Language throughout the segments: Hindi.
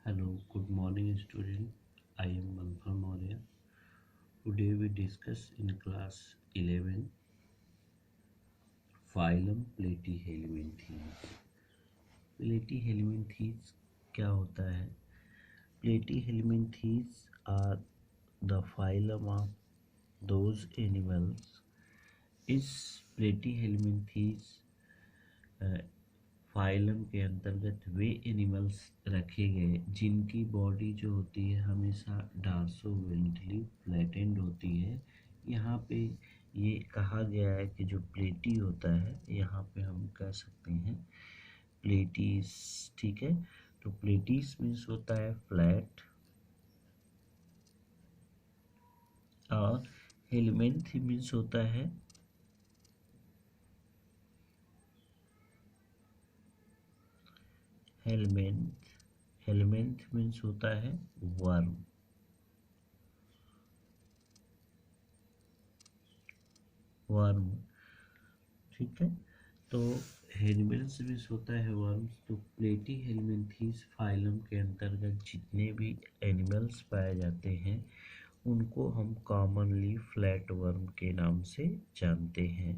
Hello, good morning student. I am Manfar Maurya. Today we discuss in class 11 phylum Platyhelminthes. Platyhelminthes क्या होता है? Platyhelminthes are the phylum of those animals. इस Platyhelminthes फाइलम के अंतर्गत वे एनिमल्स रखे गए जिनकी बॉडी जो होती है हमेशा डार्सोवेंट्रली फ्लैटेंड होती है। यहाँ पे ये कहा गया है कि जो प्लेटी होता है, यहाँ पे हम कह सकते हैं प्लेटीज, ठीक है। तो प्लेटीज मीन्स होता है फ्लैट और हेलमेंथ मीन्स होता है हेलमेंथ मीन्स होता है वर्म। ठीक है, तो हेलमेंथ्स मीन्स होता है वर्म्स। तो प्लेटीहेलमिन्थीज फाइलम के अंतर्गत जितने भी एनिमल्स पाए जाते हैं उनको हम कॉमनली फ्लैट वर्म के नाम से जानते हैं।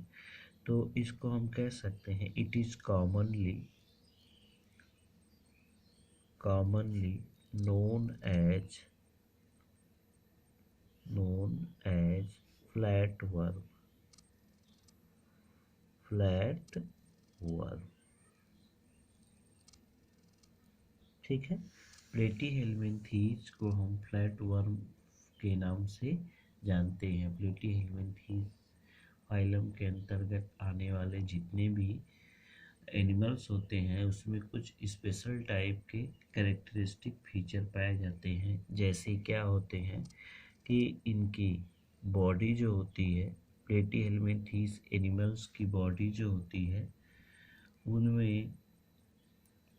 तो इसको हम कह सकते हैं it is commonly known as flat worm। ठीक है, प्लेटीहेलमिन्थीज को हम फ्लैट वर्म के नाम से जानते हैं। प्लेटीहेलमिन्थीज फाइलम के अंतर्गत आने वाले जितने भी एनिमल्स होते हैं उसमें कुछ स्पेशल टाइप के कैरेक्टरिस्टिक फीचर पाए जाते हैं। जैसे क्या होते हैं कि इनकी बॉडी जो होती है, प्लेटीहेलमिन्थीज एनिमल्स की बॉडी जो होती है उनमें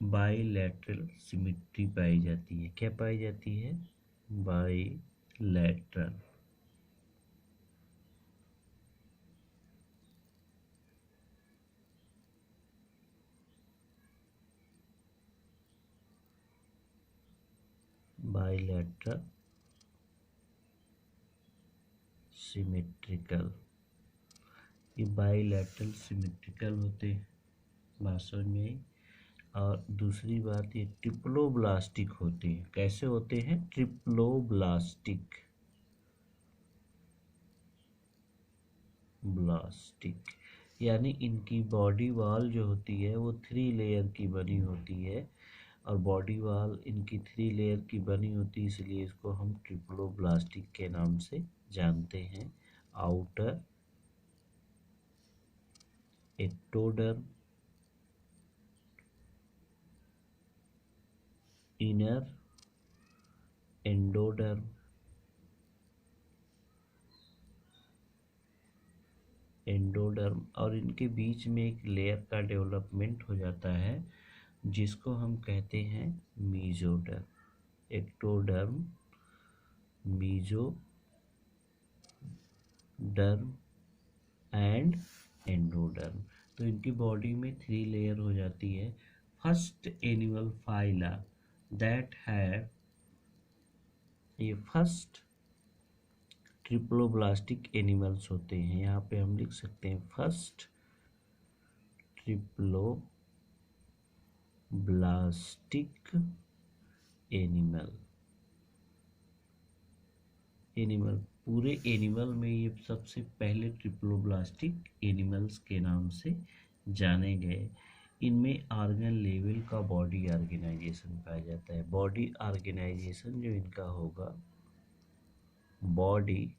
बाईलैटरल सिमिट्री पाई जाती है। क्या पाई जाती है? बाईलैटरल। बाईलैटरल सिमेट्रिकल, ये बाईलैटरल सिमेट्रिकल होते हैं, बात समझ में आई। और दूसरी बात ये ट्रिप्लोब्लास्टिक होते हैं। कैसे होते हैं? ट्रिप्लोब्लास्टिक यानी इनकी बॉडी वॉल जो होती है वो 3 लेयर की बनी होती है और बॉडी वॉल इनकी 3 लेयर की बनी होती है, इसलिए इसको हम ट्रिप्लोब्लास्टिक के नाम से जानते हैं। आउटर एक्टोडर्म, इनर एंडोडर्म, और इनके बीच में एक लेयर का डेवलपमेंट हो जाता है जिसको हम कहते हैं mesoderm. Ectoderm, mesoderm and endoderm. तो इनकी बॉडी में 3 लेयर हो जाती है। First animal phyla that have, ये फर्स्ट ट्रिप्लोब्लास्टिक एनिमल्स होते हैं। यहाँ पे हम लिख सकते हैं फर्स्ट ट्रिप्लोब्लास्टिक एनिमल। पूरे एनिमल में ये सबसे पहले ट्रिप्लोब्लास्टिक एनिमल्स के नाम से जाने गए। इनमें ऑर्गन लेवल का बॉडी ऑर्गेनाइजेशन पाया जाता है। बॉडी ऑर्गेनाइजेशन जो इनका होगा, बॉडी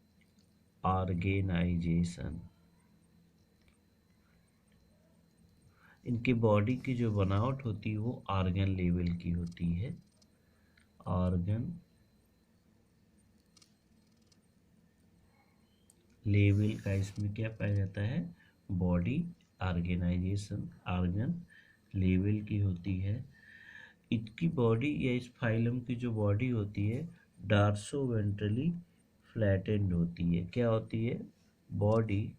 ऑर्गेनाइजेशन, इनकी बॉडी की जो बनावट होती है वो ऑर्गन लेवल की होती है। ऑर्गन लेवल का इसमें क्या पाया जाता है? बॉडी ऑर्गेनाइजेशन ऑर्गन लेवल की होती है। इनकी बॉडी या इस फाइलम की जो बॉडी होती है डार्सोवेंट्रली फ्लैटेंड होती है। क्या होती है? Body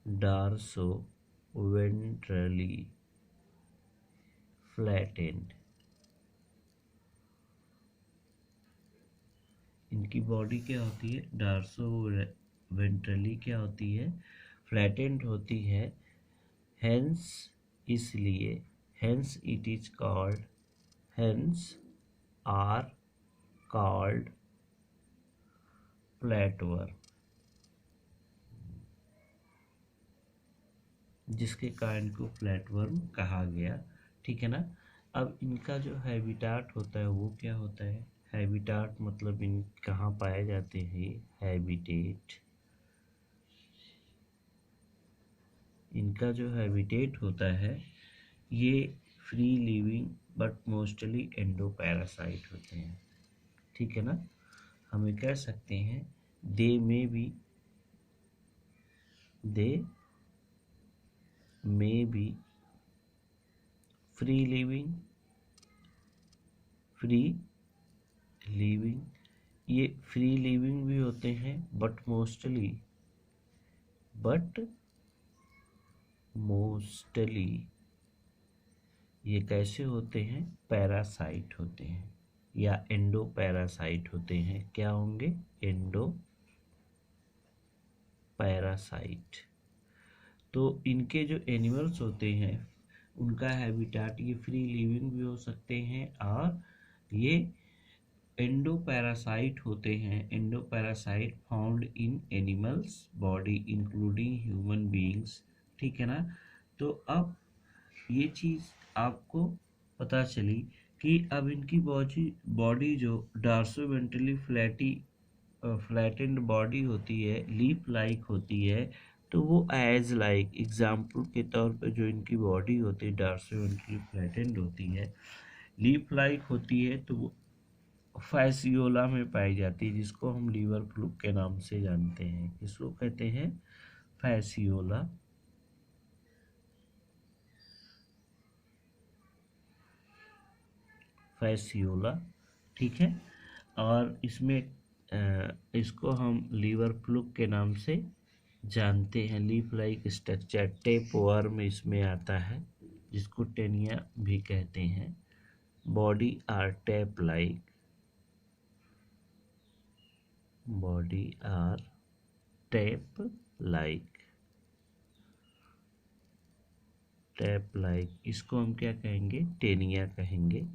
dorso ventrally flattened। इनकी बॉडी क्या होती है, डार्सो वेंट्रली क्या होती है, फ्लैटेंड होती है। हेंस इसलिए, hence it is called, hence are called flatworm, जिसके कारण को फ्लैटवर्म कहा गया। ठीक है ना। अब इनका जो हैबिटाट होता है वो क्या होता है, हैबिटाट मतलब इन कहाँ पाए जाते हैं, हैबिटेट, इनका जो हैबिटेट होता है ये free living but mostly endoparasite होते हैं। ठीक है ना। हमें कह सकते हैं दे मे बी फ्री लिविंग, ये फ्री लिविंग भी होते हैं बट मोस्टली ये कैसे होते हैं, पैरासाइट होते हैं या एंडो पैरासाइट होते हैं। क्या होंगे, एंडो पैरासाइट। तो इनके जो एनिमल्स होते हैं उनका हैबिटाट ये फ्री लिविंग भी हो सकते हैं और ये एंडो पैरासाइट होते हैं। Endo parasite found in animals body including human beings. ठीक है ना। तो अब ये चीज़ आपको पता चली कि अब इनकी बॉडी जो डार्सोवेंट्रली फ्लैटेंड बॉडी होती है, लीफ लाइक होती है, तो वो एज लाइक एग्जाम्पल के तौर पर जो इनकी बॉडी होती है डार्सोवेंट्रली फ्लैटेंड होती है, लीफ लाइक होती है, तो वो फैसियोला में पाई जाती है, जिसको हम लीवर फ्लूक के नाम से जानते हैं। किसको कहते हैं, फैसियोला। फैसियोला। ठीक है। और इसमें इसको हम लीवर फ्लूक के नाम से जानते हैं। Leaf like structure, tapeworm इसमें आता है, जिसको टेनिया भी कहते हैं। Body are tape like, body are tape like, tape like, इसको हम क्या कहेंगे, टेनिया कहेंगे।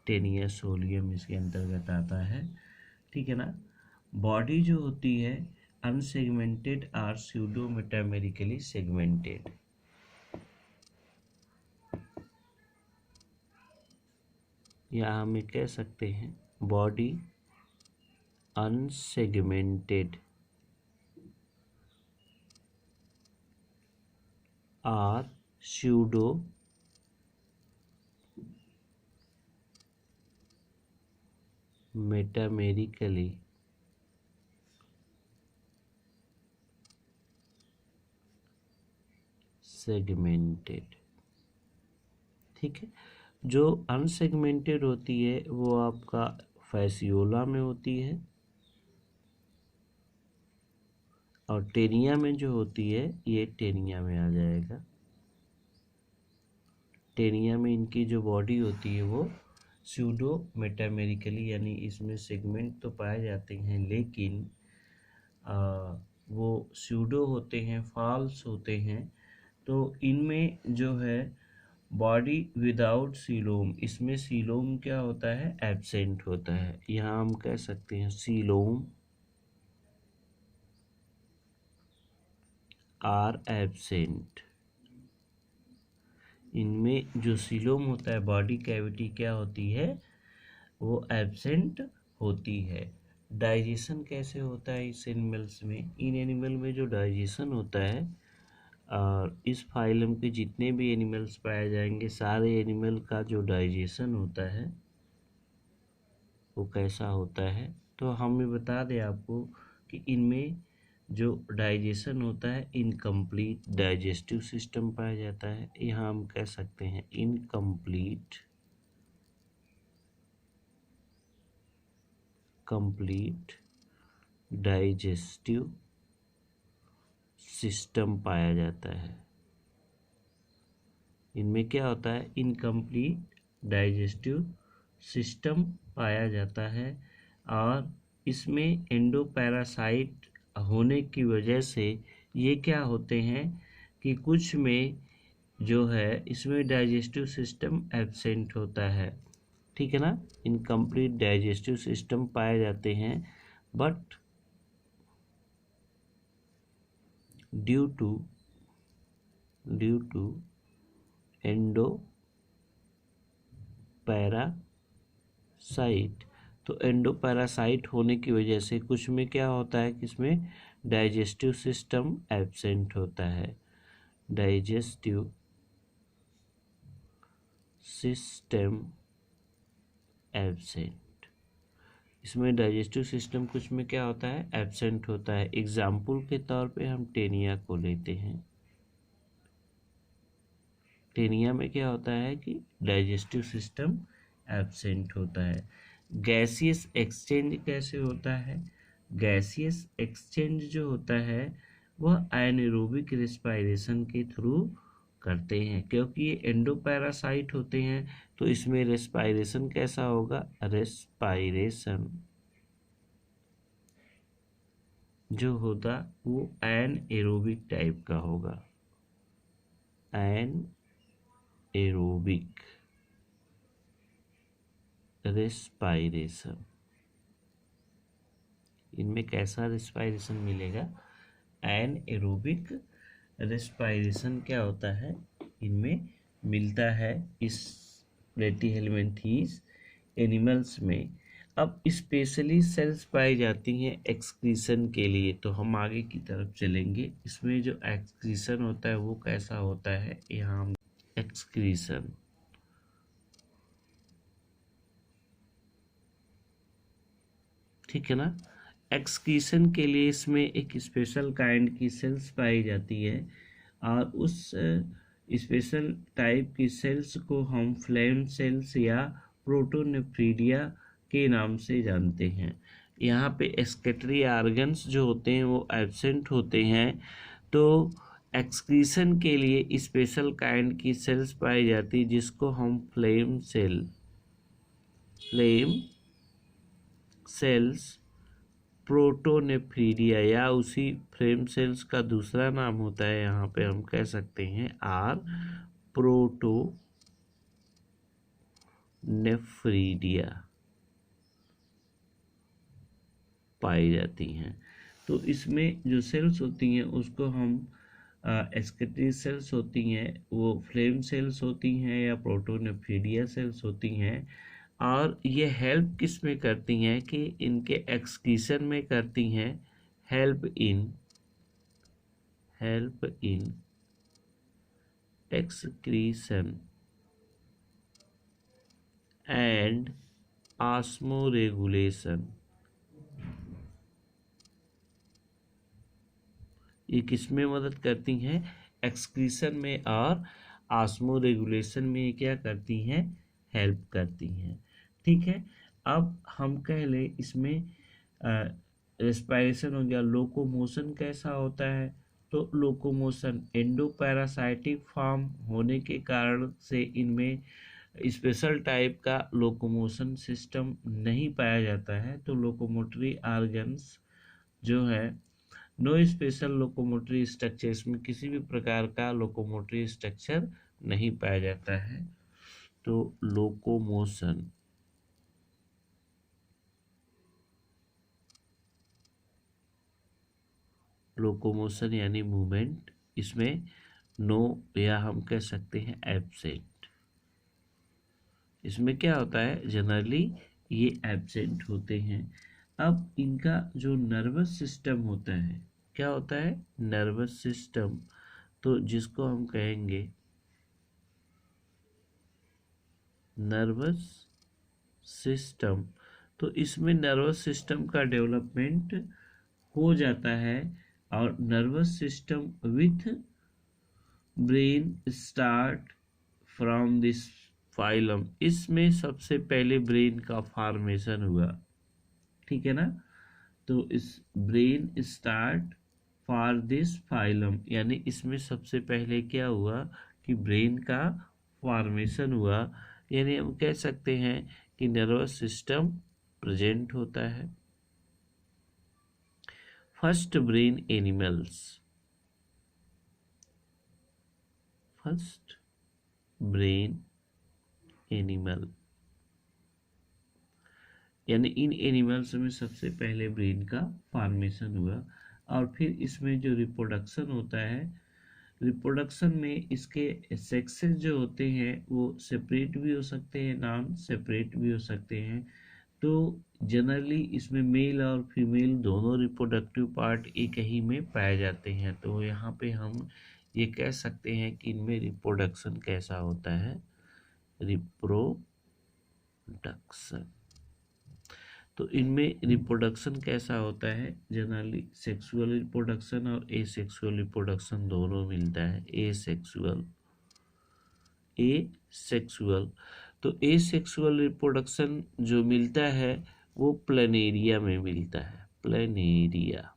टेनिया सोलियम इसके अंतर्गत आता है। ठीक है ना। बॉडी जो होती है unsegmented or pseudo metamerically segmented. या हमें कह सकते हैं body unsegmented or pseudo metamerically segmented. ठीक है। जो अनसेगमेंटेड होती है वो आपका फैसियोला में होती है, और टेनिया में जो होती है ये टेनिया में आ जाएगा। टेनिया में इनकी जो बॉडी होती है वो स्यूडो मेटामेरिकली, यानी इसमें सेगमेंट तो पाए जाते हैं लेकिन वो स्यूडो होते हैं, फॉल्स होते हैं। तो इनमें जो है बॉडी विदाउट सीलोम, इसमें सीलोम क्या होता है, एब्सेंट होता है। यहाँ हम कह सकते हैं सीलोम आर एब्सेंट। इनमें जो सीलोम होता है, बॉडी कैविटी क्या होती है, वो एब्सेंट होती है। डाइजेशन कैसे होता है इस एनिमल्स में, इन एनिमल में जो डाइजेशन होता है, और इस फाइलम के जितने भी एनिमल्स पाए जाएंगे सारे एनिमल का जो डाइजेशन होता है वो कैसा होता है। तो हमें बता दें आपको कि इनमें जो डाइजेशन होता है इनकम्प्लीट डाइजेस्टिव सिस्टम पाया जाता है। यहाँ हम कह सकते हैं इनकम्प्लीट डाइजेस्टिव सिस्टम पाया जाता है। इनमें क्या होता है, इनकम्प्लीट डाइजेस्टिव सिस्टम पाया जाता है और इसमें एंडोपैरासाइट होने की वजह से ये क्या होते हैं कि कुछ में जो है इसमें डाइजेस्टिव सिस्टम एब्सेंट होता है, ठीक है ना। इनकम्प्लीट डाइजेस्टिव सिस्टम पाए जाते हैं बट ड्यू टू एंडोपैरासाइट, तो एंडोपैरासाइट होने की वजह से कुछ में क्या होता है कि इसमें डाइजेस्टिव सिस्टम एब्सेंट होता है। डाइजेस्टिव सिस्टम एब्सेंट, इसमें डाइजेस्टिव सिस्टम कुछ में क्या होता है, एब्सेंट होता है। एग्जाम्पल के तौर पे हम टेनिया को लेते हैं। टेनिया में क्या होता है कि डाइजेस्टिव सिस्टम एब्सेंट होता है। गैसियस एक्सचेंज कैसे होता है, गैसियस एक्सचेंज जो होता है वह एनारोबिक रेस्पिरेशन के थ्रू करते हैं, क्योंकि ये एंडोपैरासाइट होते हैं तो इसमें रेस्पिरेशन कैसा होगा, रेस्पिरेशन जो होता वो एनएरोबिक टाइप का होगा, एनएरोबिक रेस्पिरेशन। इनमें कैसा रेस्पिरेशन मिलेगा, एनएरोबिक रेस्पिरेशन क्या होता है इनमें मिलता है इस प्लेटीहेल्मिन्थीस एनिमल्स में। अब स्पेशली सेल्स पाई जाती हैं एक्सक्रीशन के लिए, तो हम आगे की तरफ चलेंगे। इसमें जो एक्सक्रीशन होता है वो कैसा होता है, यहाँ हम एक्सक्रीशन, ठीक है ना। एक्सक्रीशन के लिए इसमें एक स्पेशल काइंड की सेल्स पाई जाती है और उस स्पेशल टाइप की सेल्स को हम फ्लेम सेल्स या प्रोटोनेफ्रीडिया के नाम से जानते हैं। यहाँ पे एक्सक्रीटरी ऑर्गन्स जो होते हैं वो एब्सेंट होते हैं, तो एक्सक्रीशन के लिए स्पेशल काइंड की सेल्स पाई जाती है जिसको हम फ्लेम सेल्स प्रोटोनेफ्रीडिया या उसी फ्लेम सेल्स का दूसरा नाम होता है, यहाँ पे हम कह सकते हैं प्रोटोनेफ्रीडिया पाई जाती हैं। तो इसमें जो सेल्स होती हैं उसको हम एक्सक्रीटरी सेल्स होती हैं, वो फ्लेम सेल्स होती हैं या प्रोटोनेफ्रीडिया सेल्स होती हैं। और ये हेल्प किस में करती हैं कि इनके एक्सक्रीशन में करती हैं, help in excretion and osmoregulation. ये किस में मदद करती हैं, एक्सक्रीशन में और ऑस्मो रेगुलेशन में ये क्या करती हैं, हेल्प करती हैं, ठीक है। अब हम कह लें इसमें रेस्पिरेशन हो गया। लोकोमोशन कैसा होता है, तो लोकोमोशन एंडोपैरासाइटिक फॉर्म होने के कारण से इनमें स्पेशल टाइप का लोकोमोशन सिस्टम नहीं पाया जाता है, तो लोकोमोटरी ऑर्गन्स जो है नो स्पेशल लोकोमोटरी स्ट्रक्चर, इसमें किसी भी प्रकार का लोकोमोटरी स्ट्रक्चर नहीं पाया जाता है। तो लोकोमोशन यानी मूवमेंट, इसमें नो या हम कह सकते हैं एब्सेंट। इसमें क्या होता है, जनरली ये एब्सेंट होते हैं। अब इनका जो नर्वस सिस्टम होता है, क्या होता है, नर्वस सिस्टम, तो जिसको हम कहेंगे नर्वस सिस्टम, तो इसमें नर्वस सिस्टम का डेवलपमेंट हो जाता है और nervous system with brain start from this phylum, इसमें सबसे पहले ब्रेन का फॉर्मेशन हुआ, ठीक है ना। तो इस brain start for this phylum, यानी इसमें सबसे पहले क्या हुआ कि ब्रेन का फॉर्मेशन हुआ, यानी हम कह सकते हैं कि नर्वस सिस्टम प्रेजेंट होता है। First brain animals, first brain animal, यानी इन एनिमल्स में सबसे पहले ब्रेन का फॉर्मेशन हुआ। और फिर इसमें जो रिप्रोडक्शन होता है, रिप्रोडक्शन में इसके सेक्सेस जो होते हैं वो सेपरेट भी हो सकते हैं, नॉन सेपरेट भी हो सकते हैं। तो जनरली इसमें मेल और फीमेल दोनों रिप्रोडक्टिव पार्ट एक ही में पाए जाते हैं। तो यहाँ पे हम ये कह सकते हैं कि इनमें रिप्रोडक्शन कैसा होता है, रिप्रोडक्शन। तो इनमें रिप्रोडक्शन कैसा होता है, जनरली सेक्सुअल रिप्रोडक्शन और एसेक्सुअल रिप्रोडक्शन दोनों मिलता है। एसेक्सुअल, तो एसेक्सुअल रिप्रोडक्शन जो मिलता है वो प्लेनेरिया में मिलता है, प्लेनेरिया,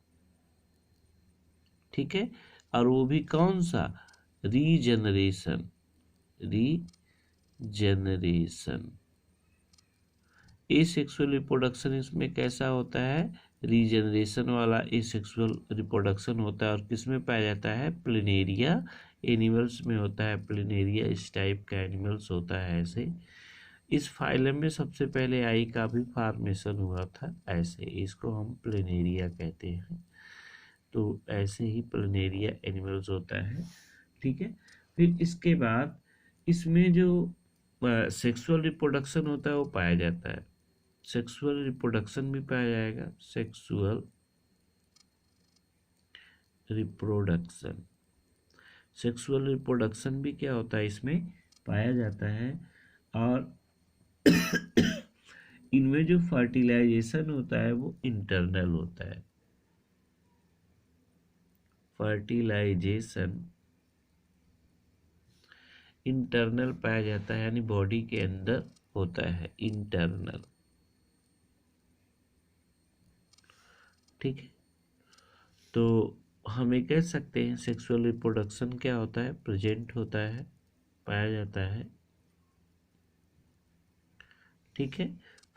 ठीक है। और वो भी कौन सा, रीजनरेशन, रीजनरेशन। एसेक्सुअल रिप्रोडक्शन इसमें कैसा होता है, रीजनरेशन वाला एसेक्सुअल रिप्रोडक्शन होता है। और किस में पाया जाता है, प्लेनेरिया एनिमल्स में होता है। प्लेनेरिया इस टाइप का एनिमल्स होता है। ऐसे इस फाइलम में सबसे पहले आई का भी फॉर्मेशन हुआ था, ऐसे इसको हम प्लेनेरिया कहते हैं। तो ऐसे ही प्लेनेरिया एनिमल्स होता है, ठीक है। फिर इसके बाद इसमें जो सेक्सुअल रिप्रोडक्शन होता है वो पाया जाता है। सेक्सुअल रिप्रोडक्शन भी पाया जाएगा, सेक्सुअल रिप्रोडक्शन, सेक्सुअल रिप्रोडक्शन भी क्या होता है, इसमें पाया जाता है। और इनमें जो फर्टिलाइजेशन होता है वो इंटरनल होता है, फर्टिलाइजेशन इंटरनल पाया जाता है, यानी बॉडी के अंदर होता है, इंटरनल, ठीक है। तो हमें कह सकते हैं सेक्सुअल रिप्रोडक्शन क्या होता है, प्रेजेंट होता है, पाया जाता है, ठीक है।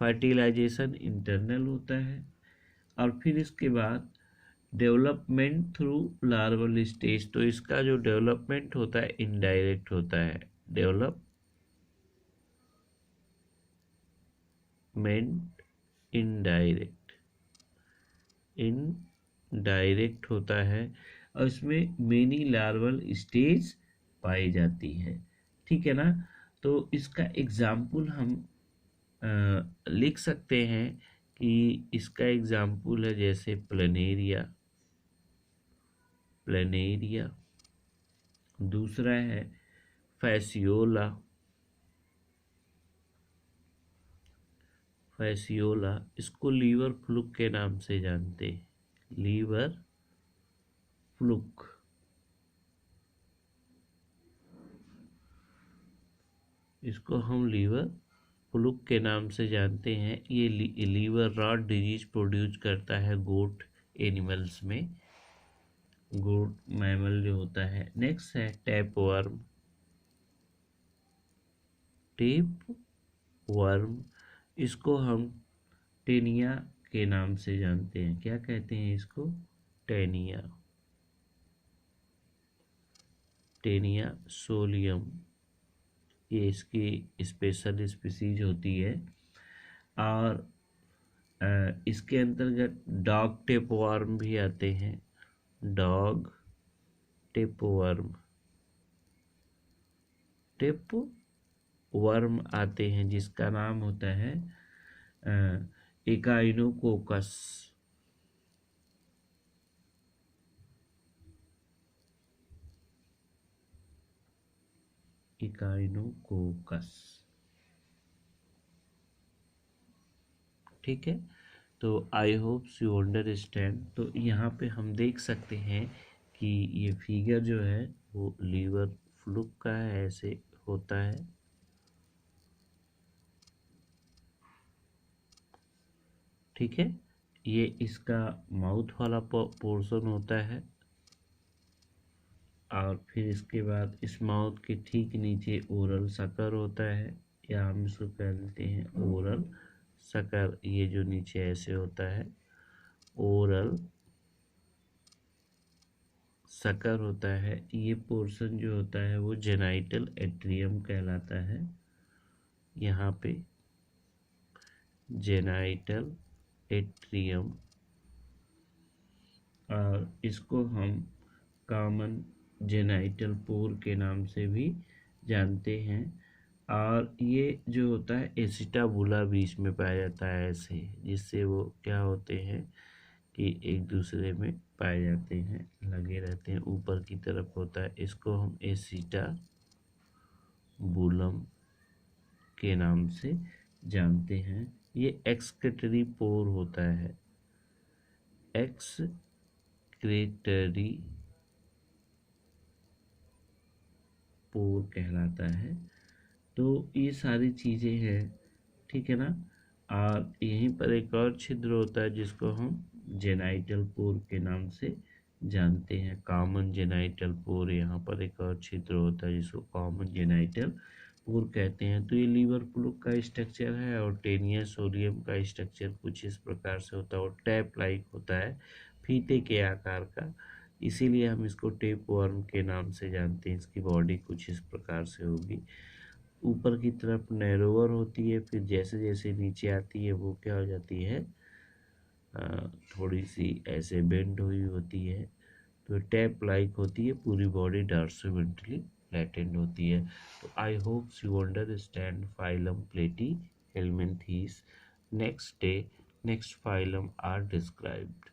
फर्टिलाइजेशन इंटरनल होता है। और फिर इसके बाद डेवलपमेंट थ्रू लार्वल स्टेज, तो इसका जो डेवलपमेंट होता है इनडायरेक्ट होता है, डेवलपमेंट इनडायरेक्ट, इनडायरेक्ट होता है। और इसमें मेनी लार्वल स्टेज पाई जाती है, ठीक है ना। तो इसका एग्जाम्पल हम लिख सकते हैं कि इसका एग्जाम्पल है जैसे प्लेनेरिया, प्लेनेरिया। दूसरा है फैसियोला, फैसियोला, इसको लीवर फ्लूक के नाम से जानते हैं, लीवर फ्लूक, इसको हम लीवर फ्लूक के नाम से जानते हैं। ये लीवर रॉट डिजीज प्रोड्यूस करता है गोट एनिमल्स में, गोट मैमल जो होता है। नेक्स्ट है टैप वर्म, टेप वर्म, इसको हम टेनिया के नाम से जानते हैं। क्या कहते हैं इसको, टेनिया, टेनिया सोलियम, ये इसकी स्पेशल स्पीसीज होती है। और इसके अंतर्गत डॉग टेप वर्म भी आते हैं, dog tape worm, tape worm आते हैं, जिसका नाम होता है एकाइनोकोकस, इकाइनोकोकस, ठीक है। तो आई होप यू अंडरस्टैंड। तो यहाँ पे हम देख सकते हैं कि ये फिगर जो है वो लीवर फ्लूक का है, ऐसे होता है, ठीक है। ये इसका माउथ वाला पोर्शन होता है, और फिर इसके बाद इस माउथ के ठीक नीचे ओरल सकर होता है, या हम इसको कह देते हैं ओरल सकर। ये जो नीचे ऐसे होता है ओरल सकर होता है। ये पोर्शन जो होता है वो जेनाइटल एट्रियम कहलाता है। यहाँ पे जेनाइटल एट्रियम, और इसको हम कॉमन जेनाइटल पोर के नाम से भी जानते हैं। और ये जो होता है एसिटाबुला बीच में पाया जाता है ऐसे, जिससे वो क्या होते हैं कि एक दूसरे में पाए जाते हैं, लगे रहते हैं, ऊपर की तरफ होता है। इसको हम एसिटाबुलम के नाम से जानते हैं। ये एक्सक्रीटरी पोर होता है, एक्सक्रीटरी पोर कहलाता है। तो ये सारी चीज़ें हैं, ठीक है ना। और यहीं पर एक और छिद्र होता है जिसको हम जेनाइटल पोर के नाम से जानते हैं, कॉमन जेनाइटल पोर। यहाँ पर एक और छिद्र होता है जिसको कॉमन जेनाइटल पोर कहते हैं। तो ये लीवर प्लूक का स्ट्रक्चर है, और टेनिया सोडियम का स्ट्रक्चर कुछ इस प्रकार से होता है, और टैप लाइक होता है, फीते के आकार का। इसीलिए हम इसको टेप वर्म के नाम से जानते हैं। इसकी बॉडी कुछ इस प्रकार से होगी, ऊपर की तरफ नैरोवर होती है, फिर जैसे जैसे नीचे आती है वो क्या हो जाती है, थोड़ी सी ऐसे बेंड हुई होती है। तो टैप लाइक होती है, पूरी बॉडी डॉर्सोवेंट्रली फ्लैटेंड होती है। तो I hope you understand phylum platyhelminthes. Next day next phylum are described.